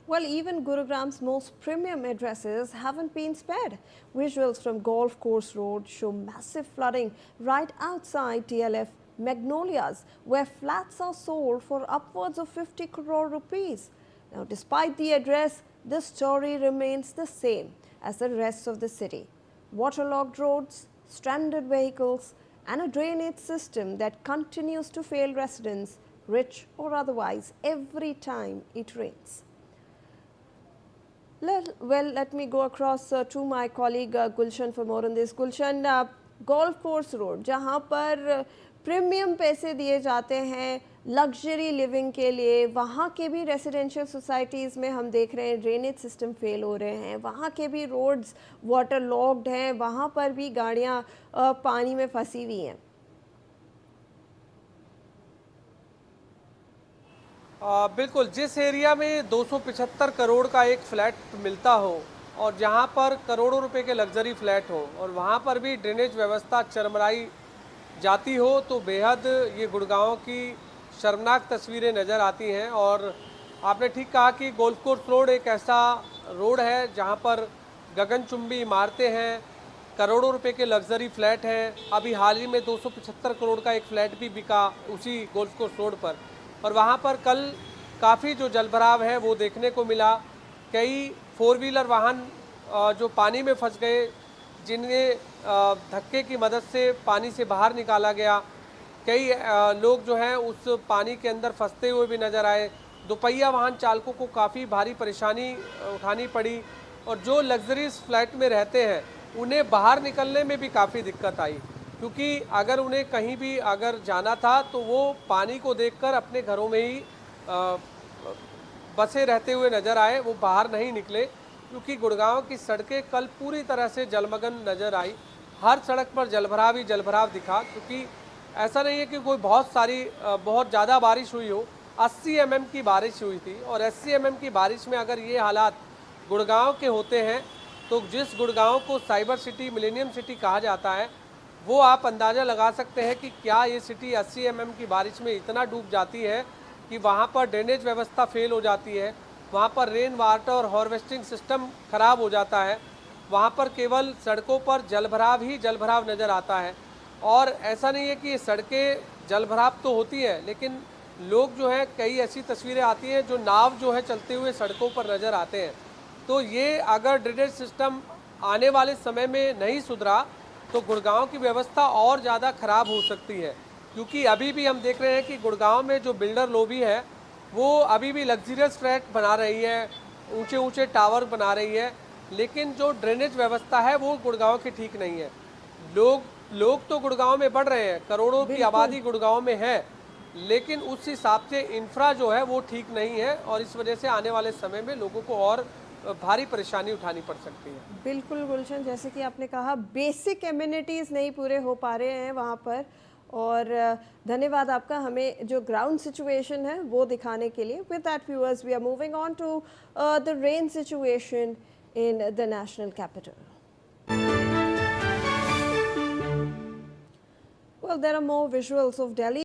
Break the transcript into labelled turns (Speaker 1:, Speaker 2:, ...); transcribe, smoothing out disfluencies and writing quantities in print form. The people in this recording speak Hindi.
Speaker 1: Well, even Gurugram's most premium addresses haven't been spared. Visuals from Golf Course Road show massive flooding right outside DLF Magnolias, where flats are sold for upwards of 50 crore rupees. Now, despite the address, the story remains the same as the rest of the city. Waterlogged roads, stranded vehicles, and a drainage system that continues to fail residents, rich or otherwise, every time it rains. Let me go across to my colleague Gulshan for more on this. Gulshan, golf course road जहाँ पर प्रीमियम पैसे दिए जाते हैं लग्जरी लिविंग के लिए, वहाँ के भी रेसिडेंशियल सोसाइटीज़ में हम देख रहे हैं ड्रेनेज सिस्टम फेल हो रहे हैं, वहाँ के भी रोड्स वाटर लॉक्ड हैं, वहाँ पर भी गाड़ियाँ पानी में फंसी हुई हैं।
Speaker 2: बिल्कुल, जिस एरिया में 275 करोड़ का एक फ्लैट मिलता हो और जहां पर करोड़ों रुपए के लग्जरी फ्लैट हो और वहां पर भी ड्रेनेज व्यवस्था चरमराई जाती हो, तो बेहद ये गुड़गांव की शर्मनाक तस्वीरें नज़र आती हैं। और आपने ठीक कहा कि गोल्फ कोर्स रोड एक ऐसा रोड है जहां पर गगनचुंबी इमारतें हैं, करोड़ों रुपए के लग्जरी फ्लैट हैं। अभी हाल ही में 275 करोड़ का एक फ्लैट भी बिका उसी गोल्फ कोर्स रोड पर, और वहाँ पर कल काफ़ी जो जलभराव है वो देखने को मिला। कई 4 व्हीलर वाहन जो पानी में फंस गए, जिन्हें धक्के की मदद से पानी से बाहर निकाला गया। कई लोग जो हैं उस पानी के अंदर फंसते हुए भी नज़र आए। दोपहिया वाहन चालकों को काफ़ी भारी परेशानी उठानी पड़ी, और जो लग्जरीज फ्लैट में रहते हैं उन्हें बाहर निकलने में भी काफ़ी दिक्कत आई, क्योंकि अगर उन्हें कहीं भी अगर जाना था तो वो पानी को देखकर अपने घरों में ही बसे रहते हुए नज़र आए, वो बाहर नहीं निकले। क्योंकि गुड़गांव की सड़कें कल पूरी तरह से जलमग्न नज़र आई, हर सड़क पर जलभराव ही जलभराव दिखा। क्योंकि ऐसा नहीं है कि कोई बहुत ज़्यादा बारिश हुई हो, 80 mm की बारिश हुई थी, और 80 mm की बारिश में अगर ये हालात गुड़गांव के होते हैं तो जिस गुड़गांव को साइबर सिटी, मिलेनियम सिटी कहा जाता है, वो आप अंदाज़ा लगा सकते हैं कि क्या ये सिटी 80 mm की बारिश में इतना डूब जाती है कि वहाँ पर ड्रेनेज व्यवस्था फेल हो जाती है, वहाँ पर रेन वाटर और हार्वेस्टिंग सिस्टम ख़राब हो जाता है, वहाँ पर केवल सड़कों पर जलभराव ही जलभराव नज़र आता है। और ऐसा नहीं है कि ये सड़कें जलभराव तो होती है, लेकिन लोग जो है, कई ऐसी तस्वीरें आती हैं जो नाव जो है चलते हुए सड़कों पर नज़र आते हैं। तो ये अगर ड्रेनेज सिस्टम आने वाले समय में नहीं सुधरा तो गुड़गांव की व्यवस्था और ज़्यादा ख़राब हो सकती है। क्योंकि अभी भी हम देख रहे हैं कि गुड़गांव में जो बिल्डर लॉबी है वो अभी भी लग्जरियस फ्लैट बना रही है, ऊंचे ऊंचे टावर बना रही है, लेकिन जो ड्रेनेज व्यवस्था है वो गुड़गांव की ठीक नहीं है। लोग तो गुड़गांव में बढ़ रहे हैं, करोड़ों की आबादी गुड़गांव में है, लेकिन उस हिसाब से इंफ्रा जो है वो ठीक नहीं है, और इस वजह से आने वाले समय में लोगों को और भारी परेशानी उठानी पड़ सकती है।
Speaker 1: बिल्कुल गुलशन, जैसे कि आपने कहा बेसिक एमिनिटीज़ नहीं पूरे हो पा रहे हैं वहाँ पर, और धन्यवाद आपका हमें जो ग्राउंड सिचुएशन है वो दिखाने के लिए। With that viewers we are moving on to the rain situation in the national capital. Well, there are more visuals of Delhi